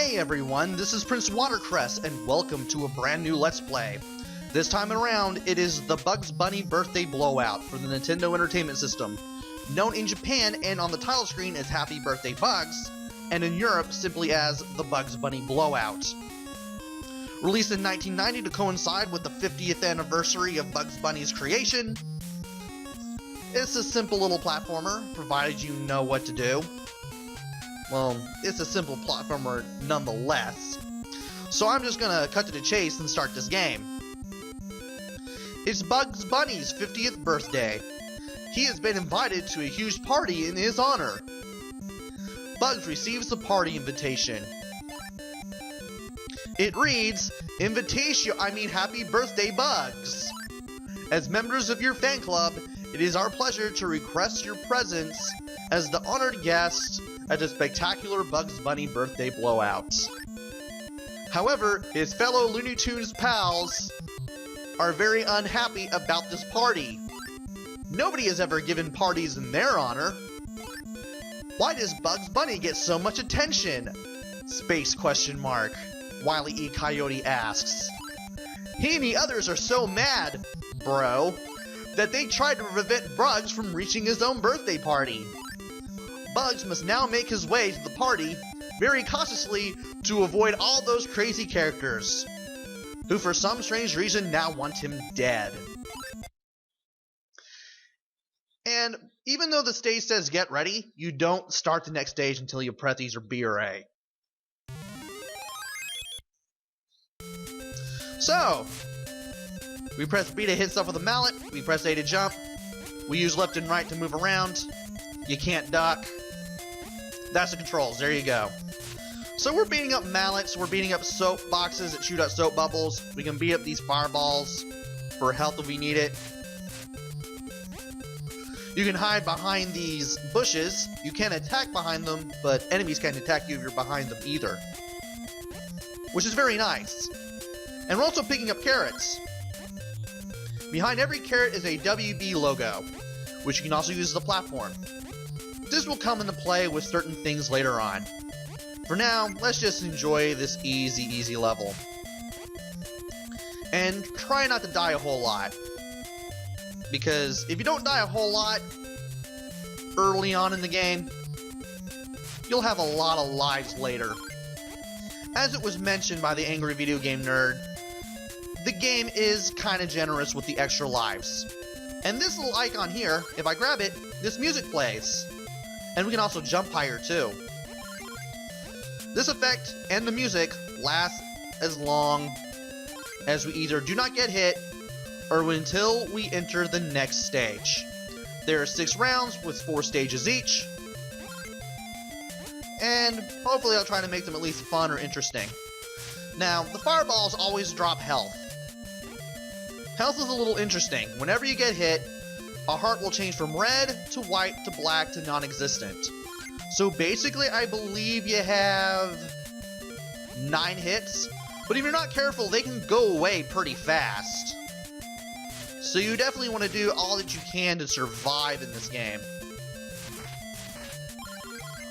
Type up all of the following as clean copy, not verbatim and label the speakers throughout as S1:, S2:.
S1: Hey everyone, this is Prince Watercress, and welcome to a brand new Let's Play. This time around, it is the Bugs Bunny Birthday Blowout for the Nintendo Entertainment System, known in Japan and on the title screen as Happy Birthday Bugs, and in Europe simply as the Bugs Bunny Blowout. Released in 1990 to coincide with the 50th anniversary of Bugs Bunny's creation, it's a simple little platformer, provided you know what to do. Well, it's a simple platformer nonetheless. So I'm just gonna cut to the chase and start this game. It's Bugs Bunny's 50th birthday. He has been invited to a huge party in his honor. Bugs receives the party invitation. It reads, Happy Birthday Bugs. As members of your fan club, it is our pleasure to request your presence as the honored guest at the spectacular Bugs Bunny birthday blowout. However, his fellow Looney Tunes pals are very unhappy about this party. Nobody has ever given parties in their honor. Why does Bugs Bunny get so much attention? Space ? Wile E. Coyote asks. He and the others are so mad, bro, that they tried to prevent Bugs from reaching his own birthday party. Bugs must now make his way to the party, very cautiously, to avoid all those crazy characters, who for some strange reason now want him dead. And even though the stage says get ready, you don't start the next stage until you press either B or A. So, we press B to hit stuff with a mallet, we press A to jump, we use left and right to move around, you can't duck. That's the controls, there you go. So we're beating up mallets, we're beating up soap boxes that shoot out soap bubbles, we can beat up these fireballs for health if we need it. You can hide behind these bushes, you can attack behind them, but enemies can't attack you if you're behind them either. Which is very nice. And we're also picking up carrots. Behind every carrot is a WB logo, which you can also use as a platform. This will come into play with certain things later on. For now, let's just enjoy this easy level. And try not to die a whole lot. Because if you don't die a whole lot early on in the game, you'll have a lot of lives later. As it was mentioned by the Angry Video Game Nerd, the game is kinda generous with the extra lives. And this little icon here, if I grab it, this music plays. And we can also jump higher too. This effect and the music last as long as we either do not get hit or until we enter the next stage. There are 6 rounds with 4 stages each. And hopefully I'll try to make them at least fun or interesting. Now, the fireballs always drop health. Health is a little interesting. Whenever you get hit, a heart will change from red to white to black to non-existent. So basically, I believe you have 9 hits, but if you're not careful, they can go away pretty fast. So you definitely want to do all that you can to survive in this game.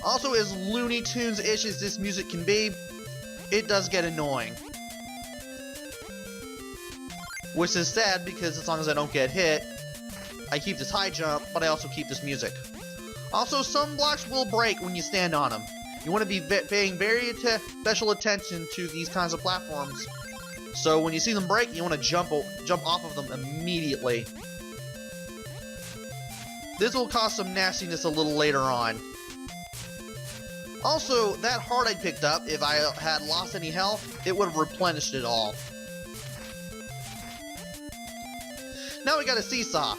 S1: Also, as Looney Tunes-ish as this music can be, it does get annoying. Which is sad because as long as I don't get hit, I keep this high jump, but I also keep this music. Also, some blocks will break when you stand on them. You want to be paying very special attention to these kinds of platforms. So when you see them break, you want to jump off of them immediately. This will cause some nastiness a little later on. Also, that heart I picked up, if I had lost any health, it would have replenished it all. Now we got a seesaw.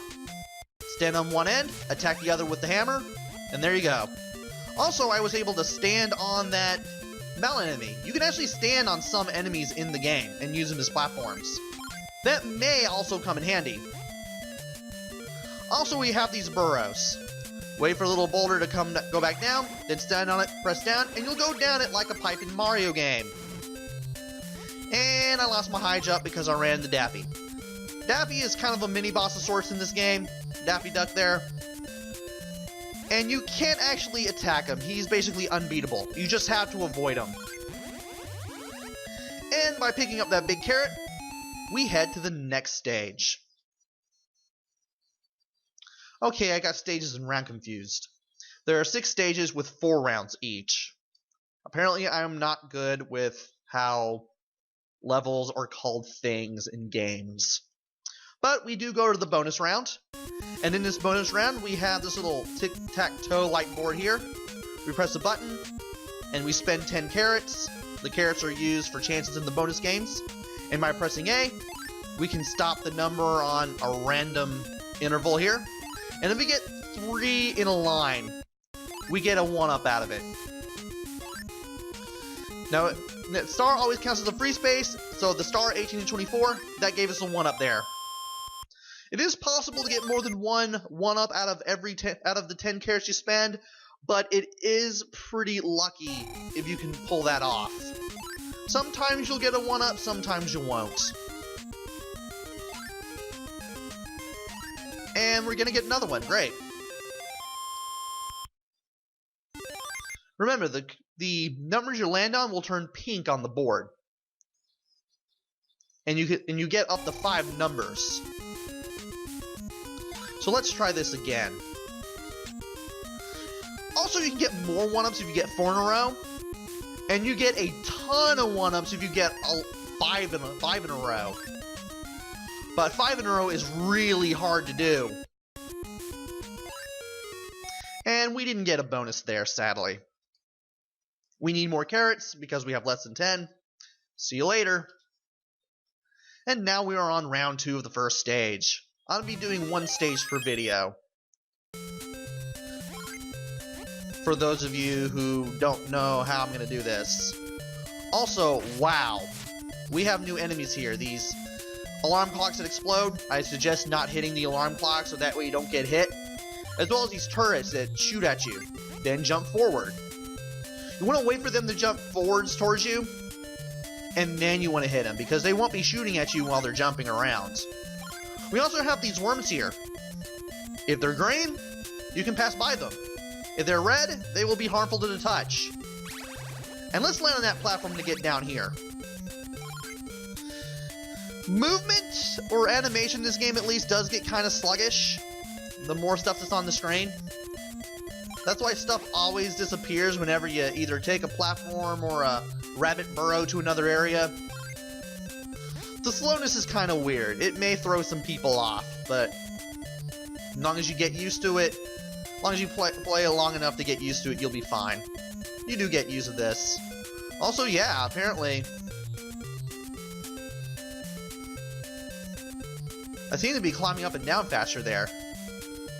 S1: Stand on one end, attack the other with the hammer, and there you go. Also, I was able to stand on that mallet enemy. You can actually stand on some enemies in the game and use them as platforms. That may also come in handy. Also, we have these burrows. Wait for a little boulder to go back down, then stand on it, press down, and you'll go down it like a pipe in Mario game. And I lost my high jump because I ran into Daffy. Daffy is kind of a mini-boss of sorts in this game. Daffy Duck there. And you can't actually attack him. He's basically unbeatable. You just have to avoid him. by picking up that big carrot, we head to the next stage. Okay, I got stages and round confused. There are 6 stages with 4 rounds each. Apparently, I am not good with how levels are called things in games. But we do go to the bonus round. And in this bonus round, we have this little tic-tac-toe like board here. We press a button, and we spend 10 carrots. The carrots are used for chances in the bonus games. And by pressing A, we can stop the number on a random interval here. And if we get 3 in a line, we get a 1-up out of it. Now, the star always counts as a free space, so the star 18 to 24, that gave us a 1-up there. It is possible to get more than one 1-up out of the 10 carrots you spend, but it is pretty lucky if you can pull that off. Sometimes you'll get a 1-up, sometimes you won't. And we're gonna get another one, great. Remember, the numbers you land on will turn pink on the board. And you get up to 5 numbers. So let's try this again. Also, you can get more 1-ups if you get 4 in a row. And you get a ton of 1-ups if you get 5 in a row. But 5 in a row is really hard to do. And we didn't get a bonus there, sadly. We need more carrots because we have less than 10. See you later. And now we are on round 2 of the first stage. I'll be doing 1 stage per video. For those of you who don't know how I'm going to do this. Also, wow. We have new enemies here. These alarm clocks that explode. I suggest not hitting the alarm clock so that way you don't get hit. As well as these turrets that shoot at you. Then jump forward. You want to wait for them to jump forwards towards you, and then you want to hit them, because they won't be shooting at you while they're jumping around. We also have these worms here. If they're green, you can pass by them. If they're red, they will be harmful to the touch. And let's land on that platform to get down here. Movement, or animation in this game at least, does get kind of sluggish. The more stuff that's on the screen. That's why stuff always disappears whenever you either take a platform or a rabbit burrow to another area. The slowness is kind of weird. It may throw some people off, but as long as you get used to it, as long as you play long enough to get used to it, you'll be fine. You do get used to this. Also, yeah, apparently I seem to be climbing up and down faster there.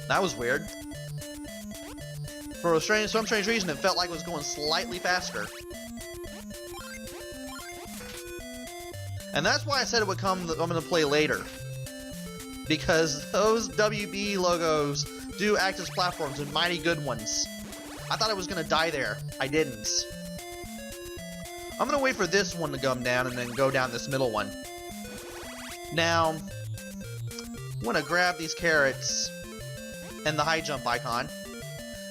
S1: That was weird. For some strange reason, it felt like it was going slightly faster. And that's why I said it would come, I'm going to play later. Because those WB logos do act as platforms, and mighty good ones. I thought I was going to die there. I didn't. I'm going to wait for this one to come down and then go down this middle one. Now, I'm going to grab these carrots and the high jump icon.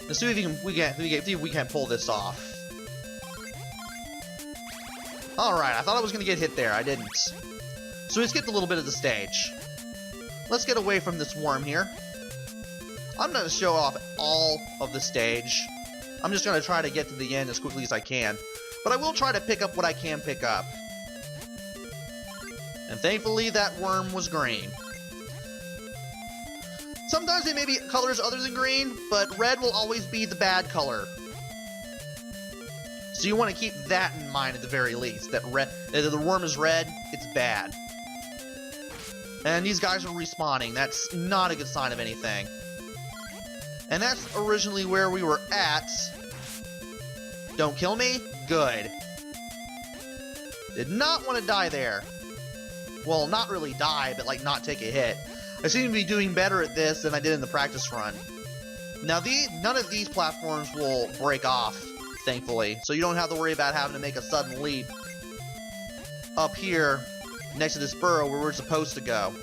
S1: Let's see if we can pull this off. Alright, I thought I was going to get hit there. I didn't. So we skipped a little bit of the stage. Let's get away from this worm here. I'm going to show off all of the stage. I'm just going to try to get to the end as quickly as I can. But I will try to pick up what I can pick up. And thankfully, that worm was green. Sometimes they may be colors other than green, but red will always be the bad color. So you want to keep that in mind at the very least. That if the worm is red, it's bad. And these guys are respawning. That's not a good sign of anything. And that's originally where we were at. Don't kill me? Good. Did not want to die there. Well, not really die, but like not take a hit. I seem to be doing better at this than I did in the practice run. Now, none of these platforms will break off, thankfully, so you don't have to worry about having to make a sudden leap up here next to this burrow where we're supposed to go.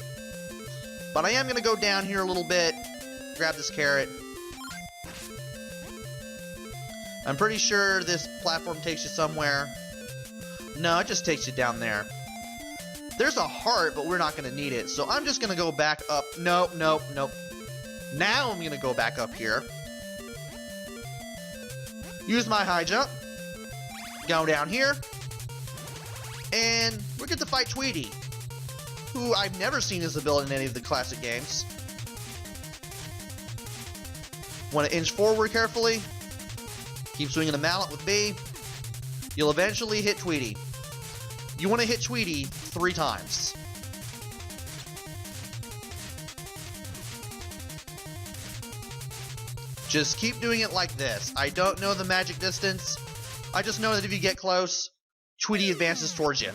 S1: But I am going to go down here a little bit, grab this carrot. I'm pretty sure this platform takes you somewhere. No, it just takes you down there. There's a heart, but we're not going to need it. So I'm just going to go back up. Nope, nope, nope. Now I'm going to go back up here. Use my high jump. Go down here. And we're going to fight Tweety, who I've never seen his ability in any of the classic games. Want to inch forward carefully. Keep swinging the mallet with B. You'll eventually hit Tweety. You want to hit Tweety 3 times. Just keep doing it like this. I don't know the magic distance. I just know that if you get close, Tweety advances towards you.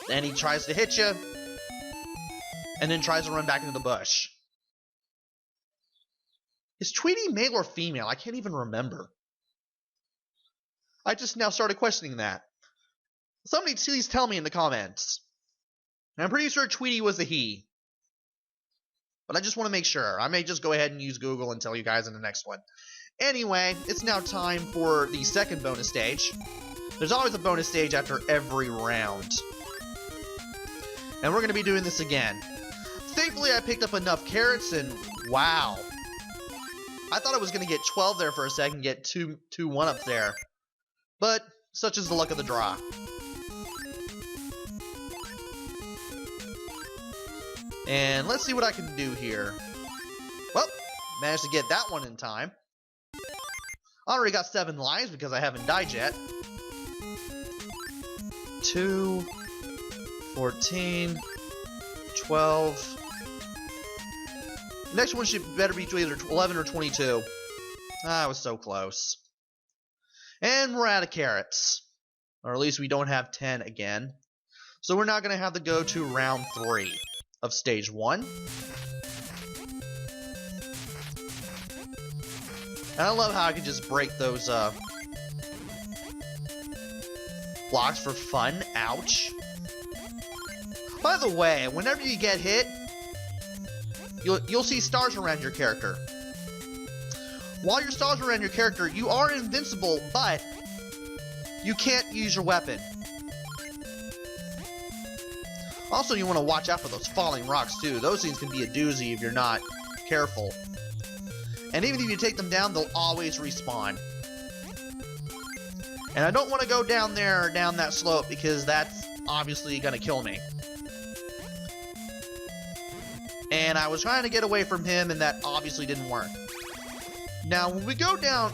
S1: Then he tries to hit you, and then tries to run back into the bush. Is Tweety male or female? I can't even remember. I just now started questioning that. Somebody please tell me in the comments. And I'm pretty sure Tweety was a he. But I just want to make sure. I may just go ahead and use Google and tell you guys in the next one. Anyway, it's now time for the second bonus stage. There's always a bonus stage after every round. And we're going to be doing this again. Thankfully, I picked up enough carrots and wow. I thought I was going to get 12 there for a second, get two 1-ups there. But such is the luck of the draw. And let's see what I can do here. Well, managed to get that one in time. I already got 7 lives because I haven't died yet. 2, 14, 12. Next one should better be either 11 or 22. Ah, I was so close. And we're out of carrots. Or at least we don't have 10 again. So we're not going to have to go to round 3 of stage 1. And I love how I can just break those blocks for fun. Ouch. By the way, whenever you get hit, you'll see stars around your character. While your stars around your character, you are invincible, but you can't use your weapon. Also, you want to watch out for those falling rocks, too. Those things can be a doozy if you're not careful. And even if you take them down, they'll always respawn. And I don't want to go down there, down that slope, because that's obviously going to kill me. And I was trying to get away from him, and that obviously didn't work. Now, when we go down...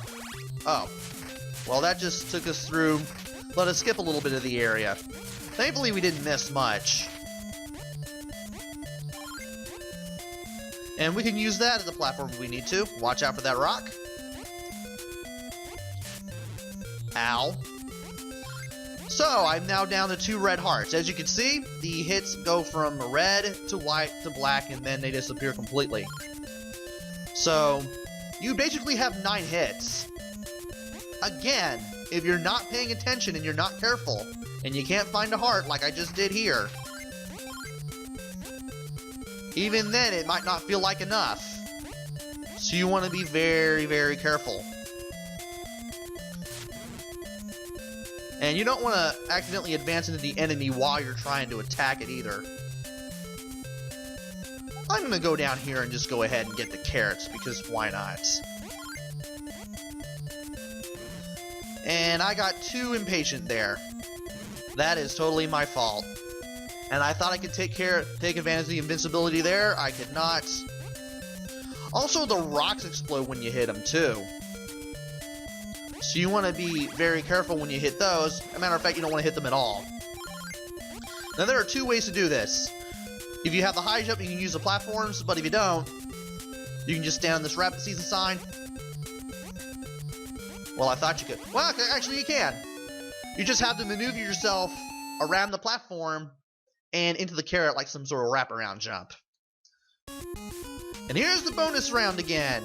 S1: Oh. Well, that just took us through... Let us skip a little bit of the area. Thankfully, we didn't miss much. And we can use that as a platform if we need to. Watch out for that rock. Ow. So, I'm now down to 2 red hearts. As you can see, the hits go from red to white to black, and then they disappear completely. So, you basically have 9 hits. Again, if you're not paying attention and you're not careful, and you can't find a heart like I just did here, even then it might not feel like enough. So you want to be very, very careful. And you don't want to accidentally advance into the enemy while you're trying to attack it either. I'm going to go down here and just go ahead and get the carrots, because why not? And I got too impatient there. That is totally my fault. And I thought I could take advantage of the invincibility there. I could not. Also, the rocks explode when you hit them too. So you want to be very careful when you hit those. As a matter of fact, you don't want to hit them at all. Now, there are 2 ways to do this. If you have the high jump, you can use the platforms. But if you don't, you can just stand on this rabbit season sign. Well, I thought you could. Well, actually, you can. You just have to maneuver yourself around the platform and into the carrot like some sort of wraparound jump. And here's the bonus round again.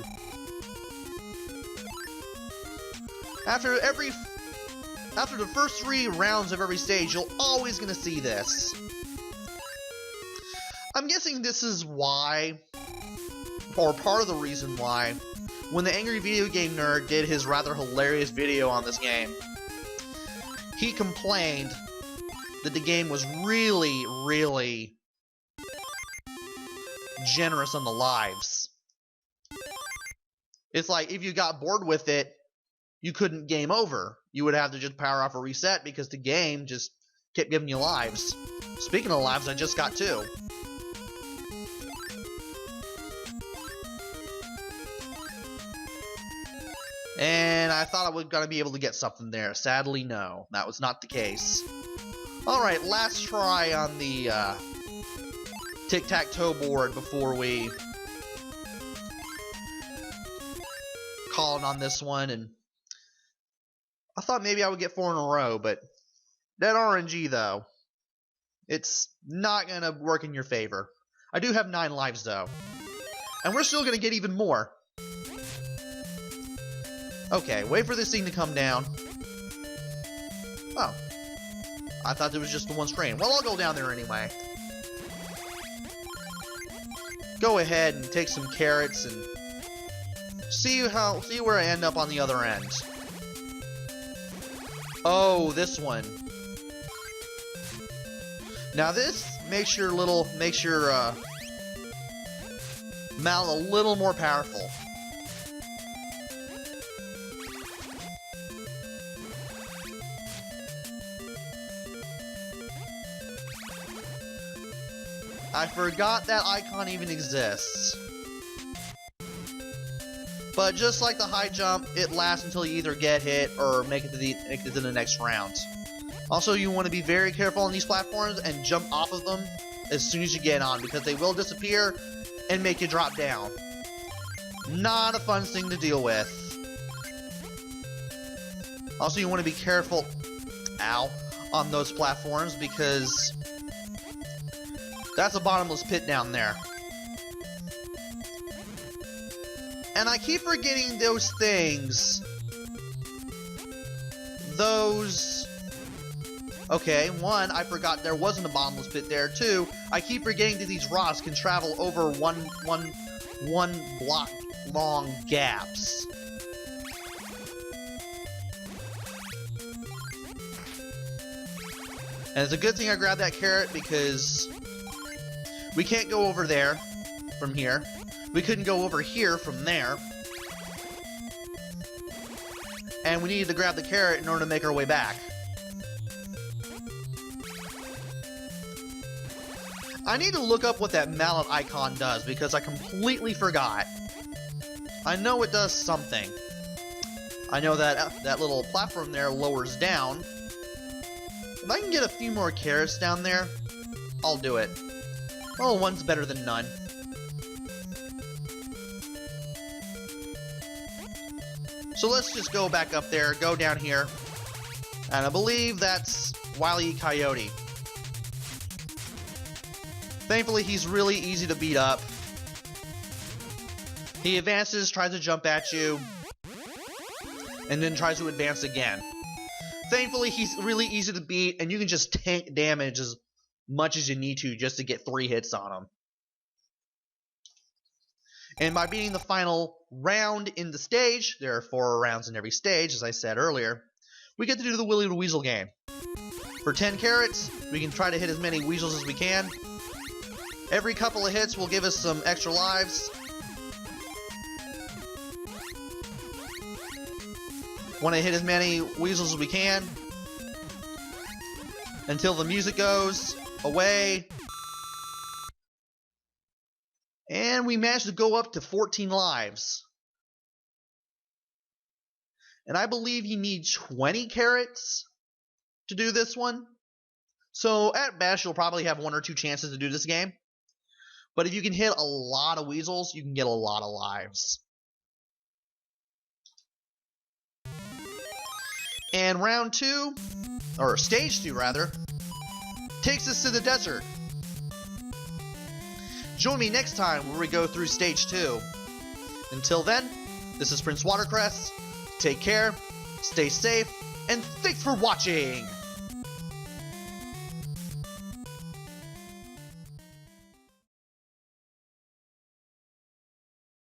S1: After the first 3 rounds of every stage, you're always going to see this. I'm guessing this is why, or part of the reason why, when the Angry Video Game Nerd did his rather hilarious video on this game, he complained that the game was really, really generous on the lives. It's like if you got bored with it, you couldn't game over. You would have to just power off or reset because the game just kept giving you lives. Speaking of lives, I just got 2. And I thought I was going to be able to get something there. Sadly, no. That was not the case. Alright, last try on the tic-tac-toe board before we call it on this one. And I thought maybe I would get 4 in a row, but that RNG, though, it's not going to work in your favor. I do have 9 lives, though. And we're still going to get even more. Okay, wait for this thing to come down. Oh. I thought it was just the one screen. Well, I'll go down there anyway. Go ahead and take some carrots and see where I end up on the other end. Oh, this one. Now this makes your mallet a little more powerful. I forgot that icon even exists. But just like the high jump, it lasts until you either get hit or make it to the next round. Also, you want to be very careful on these platforms and jump off of them as soon as you get on, because they will disappear and make you drop down. Not a fun thing to deal with. Also, you want to be careful, on those platforms, because that's a bottomless pit down there. And I keep forgetting those things. Okay, 1, I forgot there wasn't a bottomless pit there. 2, I keep forgetting that these rocks can travel over one block long gaps. And it's a good thing I grabbed that carrot, because we can't go over there from here. We couldn't go over here from there. And we needed to grab the carrot in order to make our way back. I need to look up what that mallet icon does, because I completely forgot. I know it does something. I know that that little platform there lowers down. If I can get a few more carrots down there, I'll do it. Well, one's better than none. So let's just go back up there, go down here. And I believe that's Wile E. Coyote. Thankfully, he's really easy to beat up. He advances, tries to jump at you, and then tries to advance again. Thankfully, he's really easy to beat, and you can just tank damage as much as you need to just to get 3 hits on him. And by beating the final round in the stage, there are 4 rounds in every stage, as I said earlier, we get to do the Willy the Weasel game. For 10 carrots, we can try to hit as many weasels as we can. Every couple of hits will give us some extra lives. Want to hit as many weasels as we can until the music goes away. And we managed to go up to 14 lives. And I believe you need 20 carrots to do this one. So at best, you'll probably have 1 or 2 chances to do this game. But if you can hit a lot of weasels, you can get a lot of lives. And round 2, or stage 2 rather, takes us to the desert. Join me next time where we go through stage 2. Until then, this is Prince Watercress. Take care, stay safe, and thanks for watching!